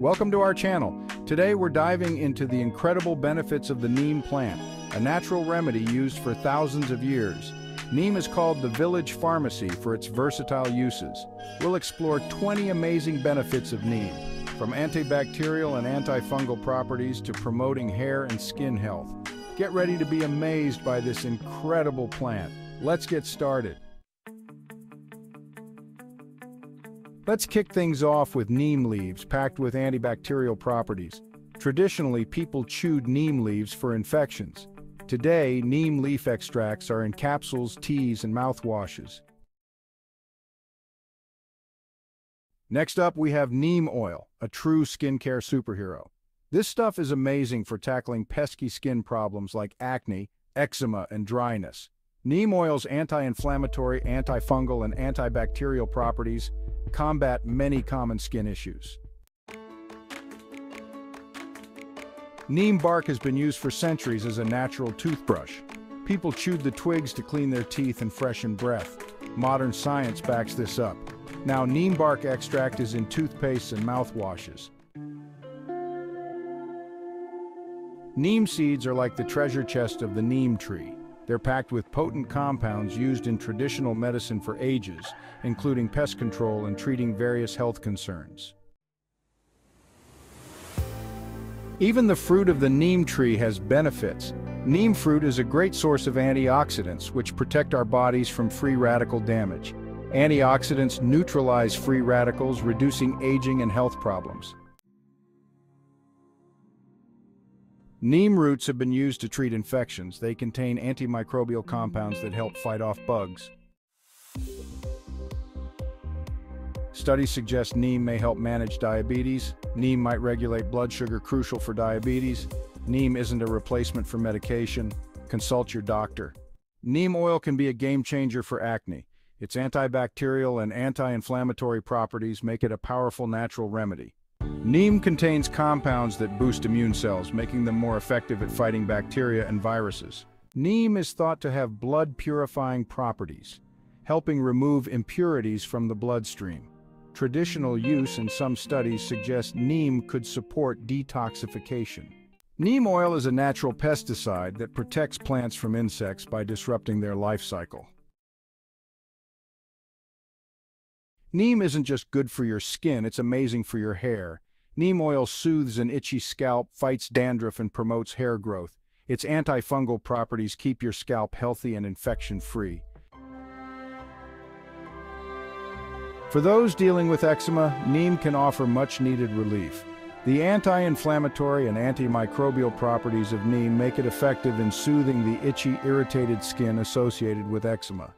Welcome to our channel. Today we're diving into the incredible benefits of the neem plant, a natural remedy used for thousands of years. Neem is called the village pharmacy for its versatile uses. We'll explore 20 amazing benefits of neem, from antibacterial and antifungal properties to promoting hair and skin health. Get ready to be amazed by this incredible plant. Let's get started. Let's kick things off with neem leaves packed with antibacterial properties. Traditionally, people chewed neem leaves for infections. Today, neem leaf extracts are in capsules, teas, and mouthwashes. Next up, we have neem oil, a true skincare superhero. This stuff is amazing for tackling pesky skin problems like acne, eczema, and dryness. Neem oil's anti-inflammatory, antifungal, and antibacterial properties combat many common skin issues. Neem bark has been used for centuries as a natural toothbrush. People chewed the twigs to clean their teeth and freshen breath. Modern science backs this up. Now, neem bark extract is in toothpastes and mouthwashes. Neem seeds are like the treasure chest of the neem tree. They're packed with potent compounds used in traditional medicine for ages, including pest control and treating various health concerns. Even the fruit of the neem tree has benefits. Neem fruit is a great source of antioxidants, which protect our bodies from free radical damage. Antioxidants neutralize free radicals, reducing aging and health problems. Neem roots have been used to treat infections. They contain antimicrobial compounds that help fight off bugs. Studies suggest neem may help manage diabetes. Neem might regulate blood sugar, crucial for diabetes. Neem isn't a replacement for medication. Consult your doctor. Neem oil can be a game changer for acne. Its antibacterial and anti-inflammatory properties make it a powerful natural remedy. Neem contains compounds that boost immune cells, making them more effective at fighting bacteria and viruses. Neem is thought to have blood-purifying properties, helping remove impurities from the bloodstream. Traditional use in some studies suggests neem could support detoxification. Neem oil is a natural pesticide that protects plants from insects by disrupting their life cycle. Neem isn't just good for your skin, it's amazing for your hair. Neem oil soothes an itchy scalp, fights dandruff, and promotes hair growth. Its antifungal properties keep your scalp healthy and infection-free. For those dealing with eczema, neem can offer much-needed relief. The anti-inflammatory and antimicrobial properties of neem make it effective in soothing the itchy, irritated skin associated with eczema.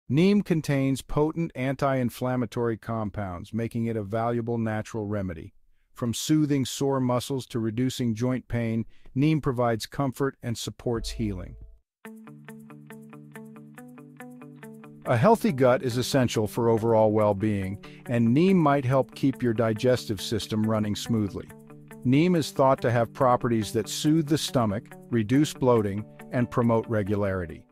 Neem contains potent anti-inflammatory compounds, making it a valuable natural remedy. From soothing sore muscles to reducing joint pain, neem provides comfort and supports healing. A healthy gut is essential for overall well-being, and neem might help keep your digestive system running smoothly. Neem is thought to have properties that soothe the stomach, reduce bloating, and promote regularity.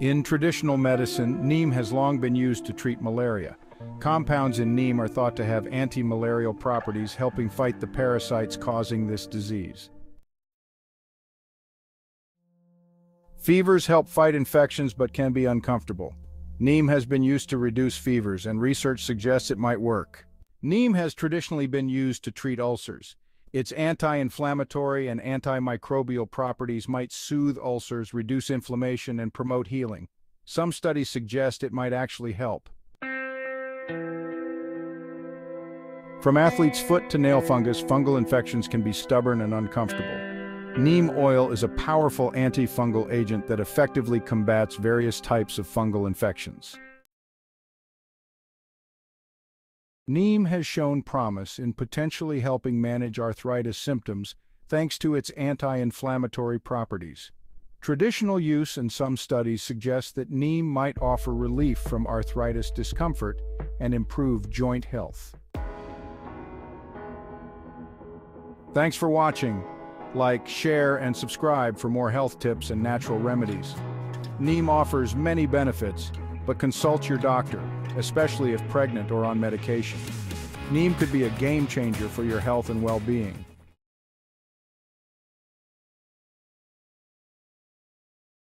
In traditional medicine, neem has long been used to treat malaria. Compounds in neem are thought to have anti-malarial properties, helping fight the parasites causing this disease. Fevers help fight infections but can be uncomfortable. Neem has been used to reduce fevers, and research suggests it might work. Neem has traditionally been used to treat ulcers. Its anti-inflammatory and antimicrobial properties might soothe ulcers, reduce inflammation, and promote healing. Some studies suggest it might actually help. From athlete's foot to nail fungus, fungal infections can be stubborn and uncomfortable. Neem oil is a powerful antifungal agent that effectively combats various types of fungal infections. Neem has shown promise in potentially helping manage arthritis symptoms thanks to its anti-inflammatory properties. Traditional use in some studies suggests that neem might offer relief from arthritis discomfort and improve joint health. Thanks for watching. Like, share, and subscribe for more health tips and natural remedies. Neem offers many benefits, but consult your doctor, especially if pregnant or on medication. Neem could be a game changer for your health and well-being.